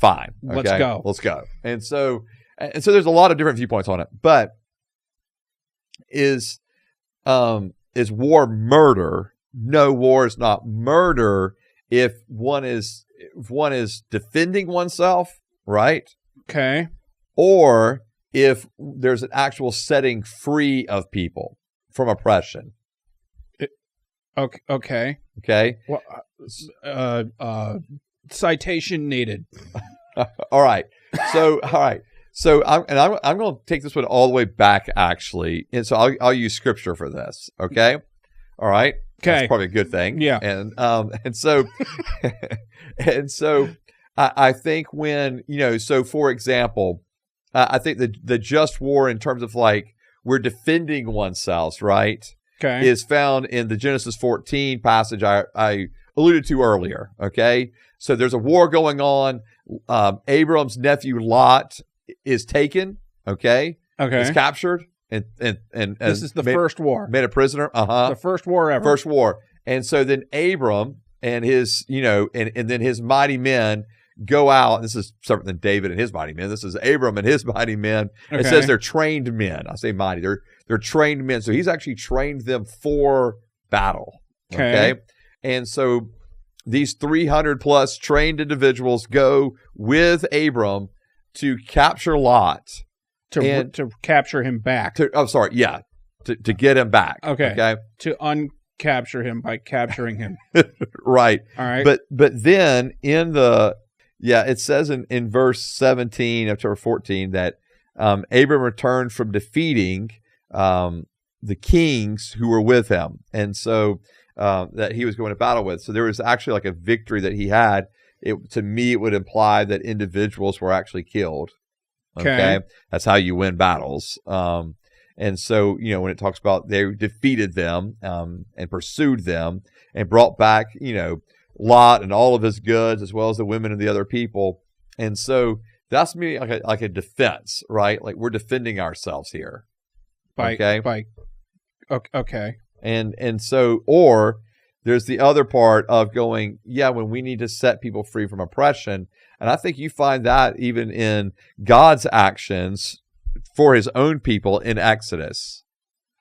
fine. Okay? Let's go. And so there's a lot of different viewpoints on it. But is war murder? No, war is not murder if one is defending oneself, right? Okay. Or if there's an actual setting free of people from oppression. Okay. Okay. Well, citation needed. All right. So I'm going to take this one all the way back, actually, and so I'll use scripture for this. Okay. All right. Okay. That's probably a good thing. Yeah. And so I think when so for example, I think the just war in terms of like we're defending oneself, right? Okay. Is found in the Genesis 14 passage I alluded to earlier. Okay. So there's a war going on. Abram's nephew Lot is taken. Okay. Is captured and this is the first war. Made a prisoner. The first war ever. First war. And so then Abram and his, and then his mighty men go out. This is separate than David and his mighty men. This is Abram and his mighty men. Okay. It says they're trained men. I say mighty. They're trained men. So he's actually trained them for battle. Okay. And so these 300 plus trained individuals go with Abram to capture Lot. To capture him back. To get him back. Okay. To uncapture him by capturing him. Right. All right. But then it says in verse 17 of chapter 14 that Abram returned from defeating the kings who were with him, and so that he was going to battle with. So there was actually like a victory that he had. To me, it would imply that individuals were actually killed. Okay. That's how you win battles. And so, when it talks about they defeated them and pursued them and brought back, Lot and all of his goods as well as the women and the other people. And so that's me like a defense, right? Like we're defending ourselves here. Okay. And so, or there's the other part of going, when we need to set people free from oppression. And I think you find that even in God's actions for his own people in Exodus.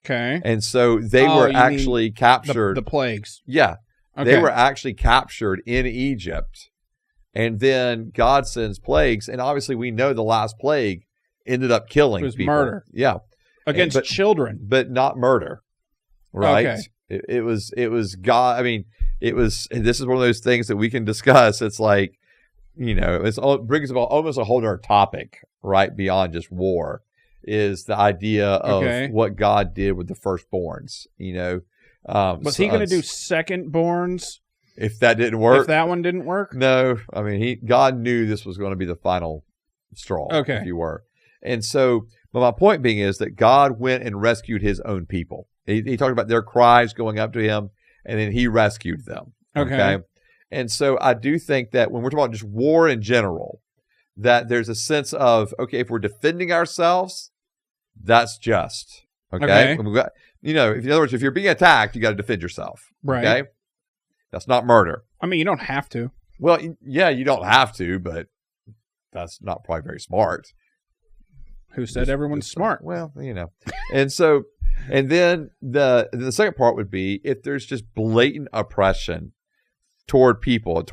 Okay. And so they were actually captured. The plagues. Yeah. Okay. They were actually captured in Egypt. And then God sends plagues. And obviously we know the last plague ended up killing people. It was murder. Yeah. Against children. But not murder. Right? Okay. It was God. I mean, this is one of those things that we can discuss. It's like, it brings about almost a whole other topic, right? Beyond just war, is the idea of what God did with the firstborns. Was he going to do secondborns? If that didn't work, if that one didn't work, no. I mean, God knew this was going to be the final straw. Okay, if you were, and so. But my point being is that God went and rescued his own people. He talked about their cries going up to him, and then he rescued them. Okay. And so I do think that when we're talking about just war in general, that there's a sense of, if we're defending ourselves, that's just. Okay. We've got, in other words, if you're being attacked, you got to defend yourself. Right. Okay. That's not murder. I mean, you don't have to. Well, yeah, you don't have to, but that's not probably very smart. Who said everyone's smart? Well, and so, and then the second part would be if there's just blatant oppression toward people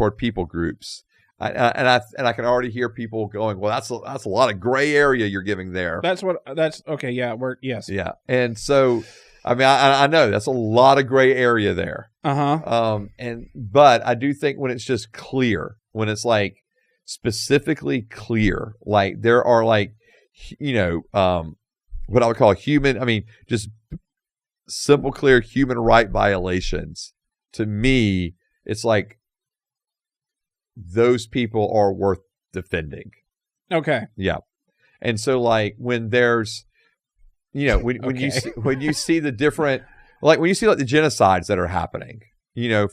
groups, and I can already hear people going, well, that's a lot of gray area you're giving there. That's okay. Yeah, yes. Yeah, and so I mean, I know that's a lot of gray area there. But I do think when it's just clear, when it's like specifically clear, like there are like. what I would call just simple, clear human right violations, to me, it's like those people are worth defending. Okay. Yeah. And so like when there's, when you see the different, like when you see like the genocides that are happening,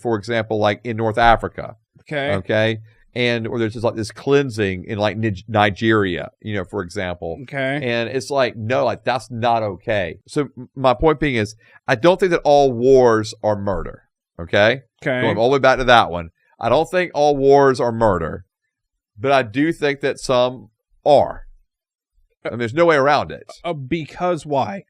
for example, like in North Africa. Okay. Or there's just like this cleansing in like Nigeria, for example. Okay. And it's like, no, like that's not okay. So my point being is, I don't think that all wars are murder. Okay. Going all the way back to that one. I don't think all wars are murder, but I do think that some are. And there's no way around it. Because why?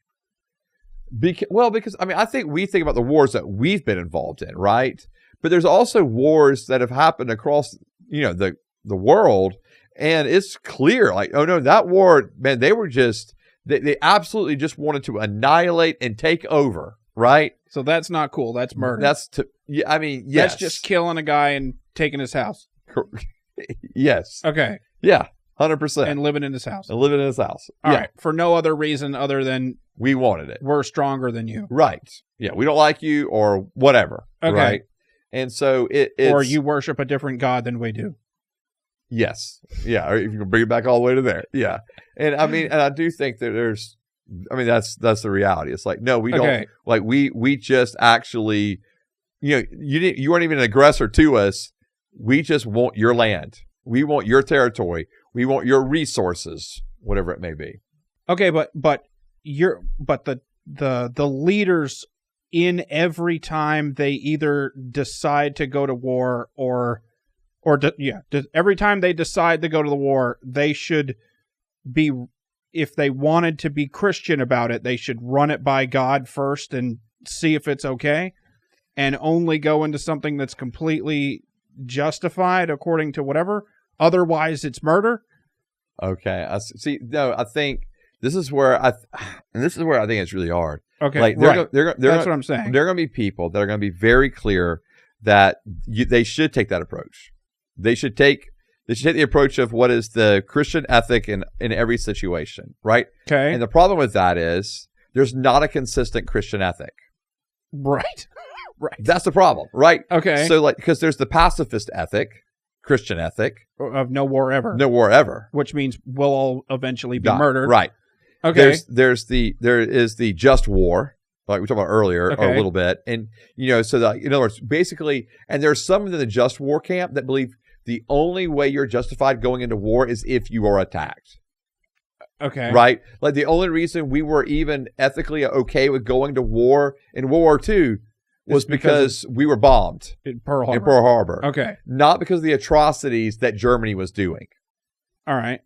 Because I think we think about the wars that we've been involved in, right? But there's also wars that have happened across, the world, and it's clear, like, oh no, that war, man, they were just, they absolutely just wanted to annihilate and take over, right? So that's not cool. That's murder. Yes. That's just killing a guy and taking his house. Yes. Okay. Yeah. 100%. And living in his house. All right. For no other reason other than we wanted it. We're stronger than you. Right. Yeah. We don't like you or whatever. Okay. Right. And so it's... Or you worship a different God than we do. Yes. Yeah. Or if you can bring it back all the way to there. Yeah. And and I do think that there's... that's the reality. It's like, no, we don't... Like, we just actually... you weren't even an aggressor to us. We just want your land. We want your territory. We want your resources, whatever it may be. Okay, but the leaders in every time they either decide to go to war every time they decide to go to the war, they should be, if they wanted to be Christian about it, they should run it by God first and see if it's okay, and only go into something that's completely justified according to whatever. Otherwise, it's murder. Okay, I see. No, I think this is where I think it's really hard. Okay, like that's what I'm saying. There are going to be people that are going to be very clear that they should take that approach. They should take the approach of what is the Christian ethic in every situation, right? Okay. And the problem with that is there's not a consistent Christian ethic. Right. Right. That's the problem, right? Okay. So like, because there's the pacifist ethic, Christian ethic of no war ever. No war ever. Which means we'll all eventually be murdered. Right. Okay. There is the just war, like we talked about earlier, a little bit. And, so that, in other words, basically, and there's some in the just war camp that believe the only way you're justified going into war is if you are attacked. Okay. Right? Like the only reason we were even ethically okay with going to war in World War II was because we were bombed in Pearl Harbor. Okay. Not because of the atrocities that Germany was doing. All right.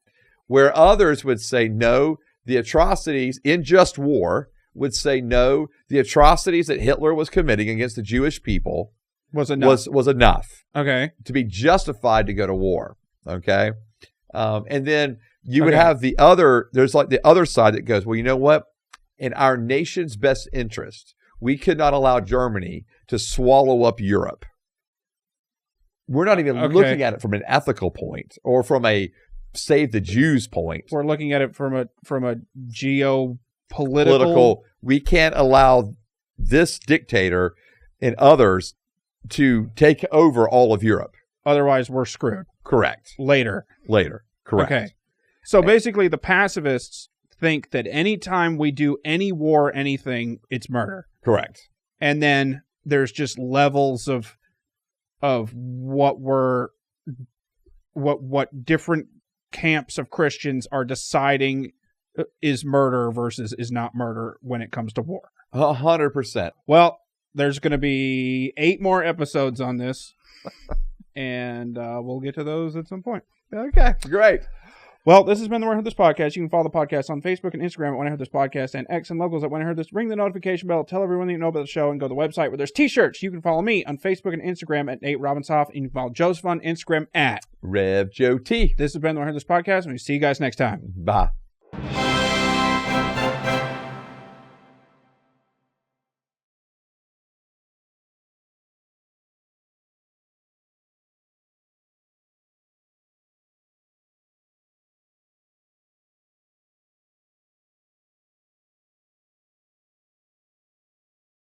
Where others would say, no, the atrocities in just war would say, no, the atrocities that Hitler was committing against the Jewish people was enough. Okay. To be justified to go to war. Okay. And then you would have there's like the other side that goes, well, you know what? In our nation's best interest, we could not allow Germany to swallow up Europe. We're not even looking at it from an ethical point or from a save the Jews point. We're looking at it from a geopolitical. We can't allow this dictator and others to take over all of Europe. Otherwise, we're screwed. Correct. Later. Correct. Okay. So basically, the pacifists think that anytime we do any war, anything, it's murder. Correct. And then there's just levels of what different camps of Christians are deciding is murder versus is not murder when it comes to war. 100%. Well, there's going to be 8 more episodes on this, and we'll get to those at some point. Okay, great. Well, this has been the When I Heard This Podcast. You can follow the podcast on Facebook and Instagram at When I Heard This Podcast, and X and locals at When I Heard This. Ring the notification bell, tell everyone that you know about the show, and go to the website where there's t-shirts. You can follow me on Facebook and Instagram at Nate Robinsoff, and you can follow Joseph on Instagram at RevJoeT. This has been the When I Heard This Podcast, and we'll see you guys next time. Bye.